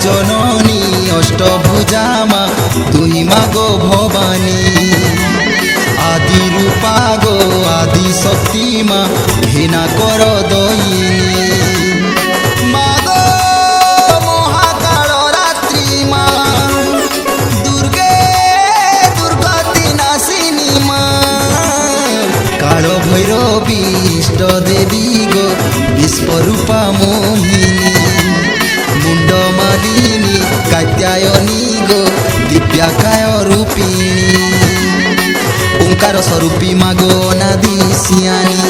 জননী অষ্টভুজা মা তুই মা গো ভবানী আদি রূপা গো আদি শক্তি মা ঘৃণা কর দয়িনী মা গো মহাকাল রাত্রি মা দুর্গে দুর্গতি নাশিনী মা কাল ভৈরবী ইষ্ট দেবী গো বিশ্বরূপা মোহিনী মুন্ড মালিনী কাত্যায়নী গো দিব্যাকায় রূপিণী ওঙ্কার স্বরূপী মাগো অনাদি শিয়ানী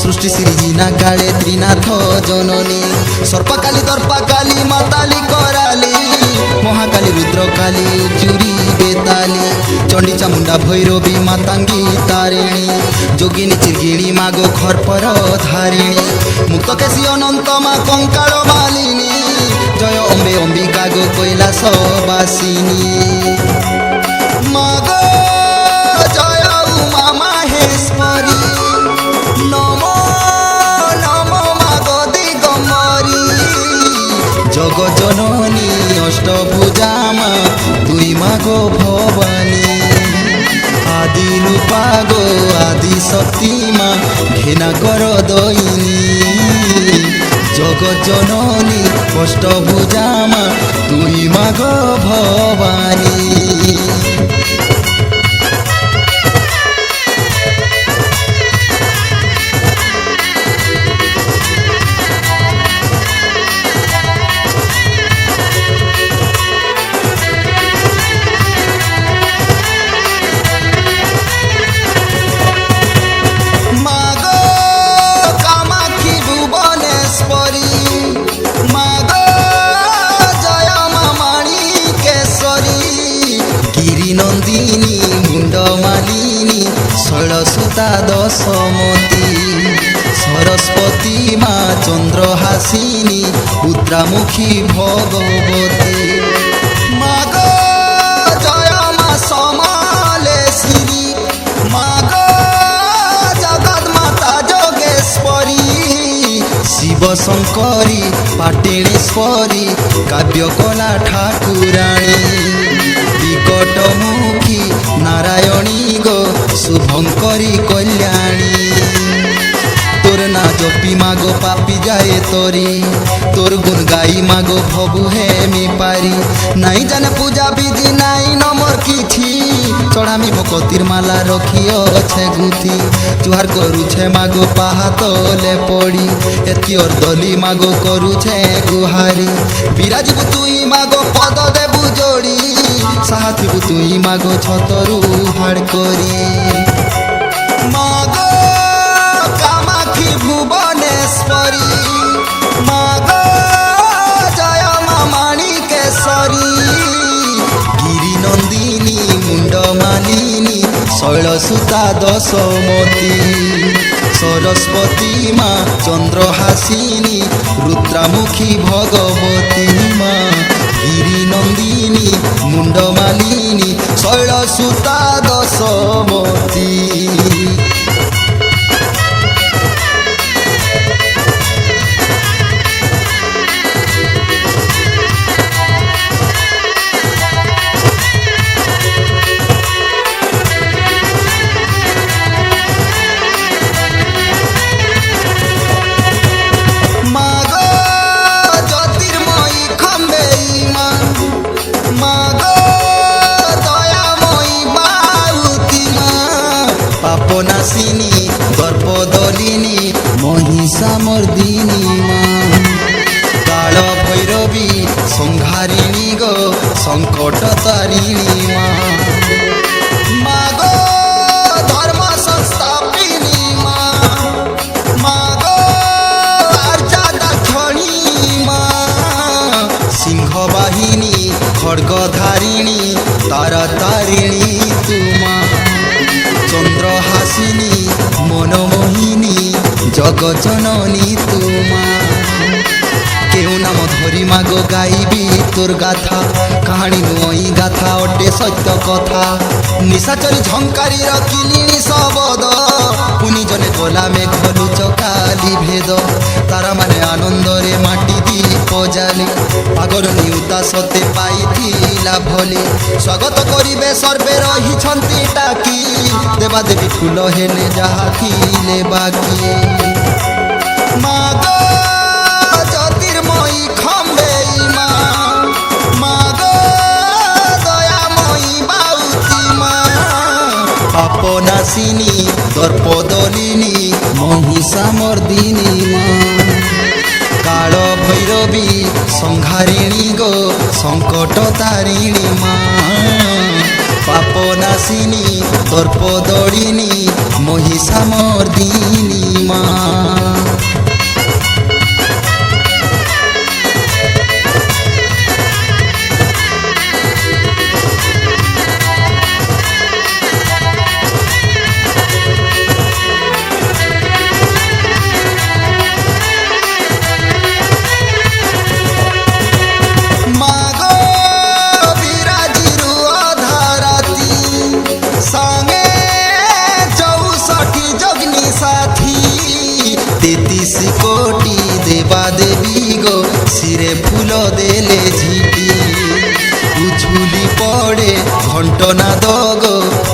সৃষ্টি সৃজিনা কালে ত্রিনাথ জননী সর্পকালী দর্পকালী মাতালি করালি মহাকালী রুদ্রকালী চুরি বেতালি চণ্ডী চামুণ্ডা ভৈরবী মাতাঙ্গী তারিণী যোগিনী চির্গিণী মাগো খর্পর ধারিণী মুক্তকেশী অনন্ত মা কঙ্কাল মালিনী জয় অম্বে অম্বিকা গো কৈলাস বাসিনী মাগো জয় উমা মাহেশ্বরী নম নম মাগো দিগম্বরী জগজননী অষ্টভুজা মা তুই মাগো ভবানী আদি রূপা গো আদি শক্তি মা ঘৃণা কর দয়িনী জগজ্জননী অষ্টভুজা মা তুই মাগো ভবানী নন্দিনী মুন্ড মালিনী ষোলসুতা দশমতী সরস্বতী মা চন্দ্রহাসিনী পুত্রামুখী ভগবতী মাগ জয় মা সমলেশ্বরী মাগ জগৎ মাতা যোগেশ্বরী শিব শঙ্করী পাটেশ্বরী কাব্যকলা ঠাকুরাণী বিকটমুখী নারায়ণী গো শুভঙ্করী কল্যাণী তোর না জপি মাগো পাপি যায় তরি তোর গুণ গাই মাগো ভবু হেমি পারি নাই জানে পূজা বিধি নাই নমর কিছু চড়ামি ভকতির মালা রখিଅছে গুথি জুহার করুছে মাগো পাহাতলে পড়ি এতি অর্দলি মাগো করুছে গুহারি বিরাজিবু তুই মাগো পদ দেবু যোড়ি সাহাথিবু তুই মাগো ছতরু হাড় করি মাগো কামাক্ষী ভুবনেশ্বরী মাগো জয় মা মাণিকেশ্বরী গিরি নন্দিনী মুন্ড মালিনী শৈলসুতা দশমতী সরস্বতী মা চন্দ্রহাসিনী রুদ্রামুখী ভগবতী মা গিরি নন্দিনী মুন্ড মালিনী শৈলসুতা দশমতী পাপনাশিনী গর্ভদলিনী মহিষামর্দিনী মা কাল ভৈরবী সংহারিণী গো সংকট তারিণী মা মাগো ধর্ম সংস্থাপিনী মা মাগো আর্যা দাক্ষিণী মা সিংহ বাহিনী খড়গধারিণী তারা তারিণী তুমা চন্দ্রহাসিনী মনমোহিনী জগজননী তুমা কেউ নাম ধরি মাগো গাইবি তোর গাথা কাহাণী নই গাথা অটে সত্য কথা নিশাচরি ঝঙ্কারি রকিলিণী শবদ পুনি জনে গোলা মেঘ লুচকালি ভেদ তারা মানে আনন্দরে মাটি দীপ জালি পাগল নিউতা ସତେ ପାଇଥିଲା ଭଲି ସ୍ୱାଗତ କରିବେ ସର୍ବେ ରହିଛନ୍ତି ଟାକି ଦେବା ଦେବୀ ଫୁଲ ହେଲେ ଯାହା ଥିଲେ ବାକି ମାଗ ଜ୍ୟୋତିର୍ମୟୀ ଖମ୍ବେଇ ମା ମାଗ ଦୟାମୟୀ ବାଉତି ମା ପାପନାଶିନୀ ଦର୍ପଦଲିନୀ ମହିଷା ମର୍ଦିନୀ ମା काल भैरवी संहारिणी गो संकट तारिणी माँ पापनाशिनी दर्पदलिनी महिषा मर्दिनी माँ कोटी देवा देवी गो सिरे फूल देले झिटी उछुली पड़े घंटना दगो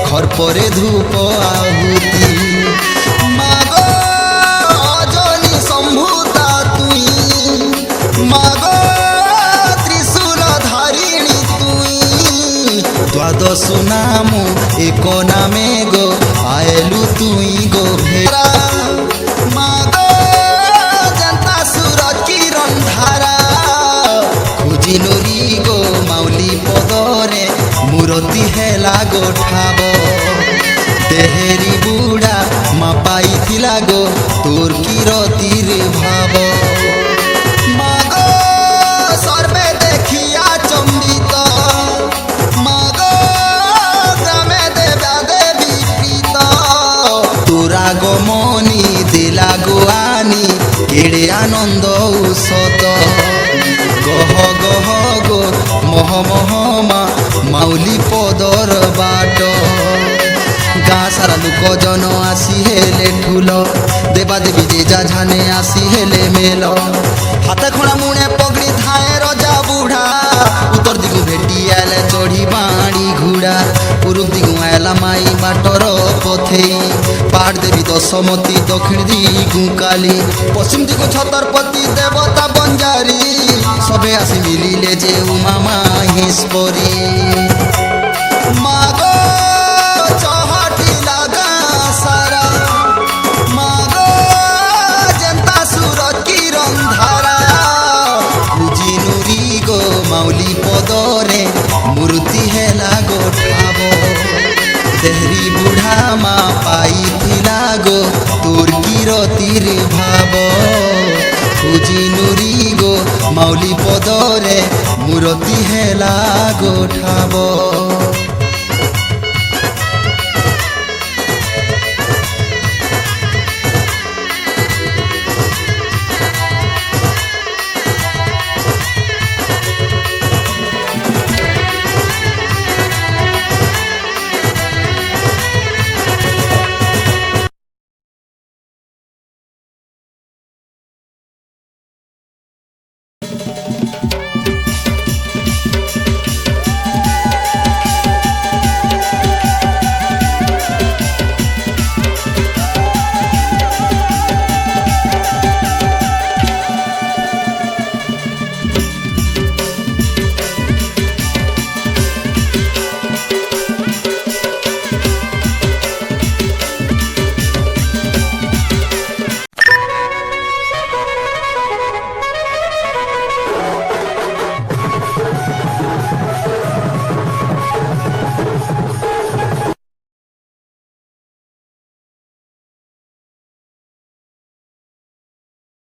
खरपरे धूप आहुति मागो अजनी संभूता तुई मागो त्रिशूल धारिणी तुई द्वादश नाम एक नामे गो आयलु तुई गो भेरा मागो जिनुरी गो माउली पदरे मूर्ति हेला गोठाब देहेरी बुढ़ा मा पाई गो तोर किरतीर भाव मागो सर्वे देखिया चंबित मागो ग्रामे देवा देवी प्रीत तोरा गो मनी दिला गो आनी केड़े आनंद सत गह गह गो मह मह मा माउली पदर बाट गाँ सारा लोक जन आसी हेले ठुल देवा देवी जेजा झाने आसी हेले मेल हाथ खणा मुणे पगड़ी थाए रजा बुढ़ा उत्तर दिगु भेटी आले चढ़ी बाणी घुड़ा पूर्व दिगु आला माई बाटर पथेई पहाड़ देवी दशमती दक्षिण दिगु काली पश्चिम दिगु छतरपति देवता बंजारी सबे आसी मिलिले जे उमा माहेश्वरी मागो चहटी लगा सारा मागो जनता सुर किरण धारा जिनुरी गो माउली पदरे मूर्ति हेला गोठाब देहरी बुढ़ा मा पाई गो तोर किरतीर भाव जिनुरी गो माउली पदरे मूर्ति हेला गोठाब।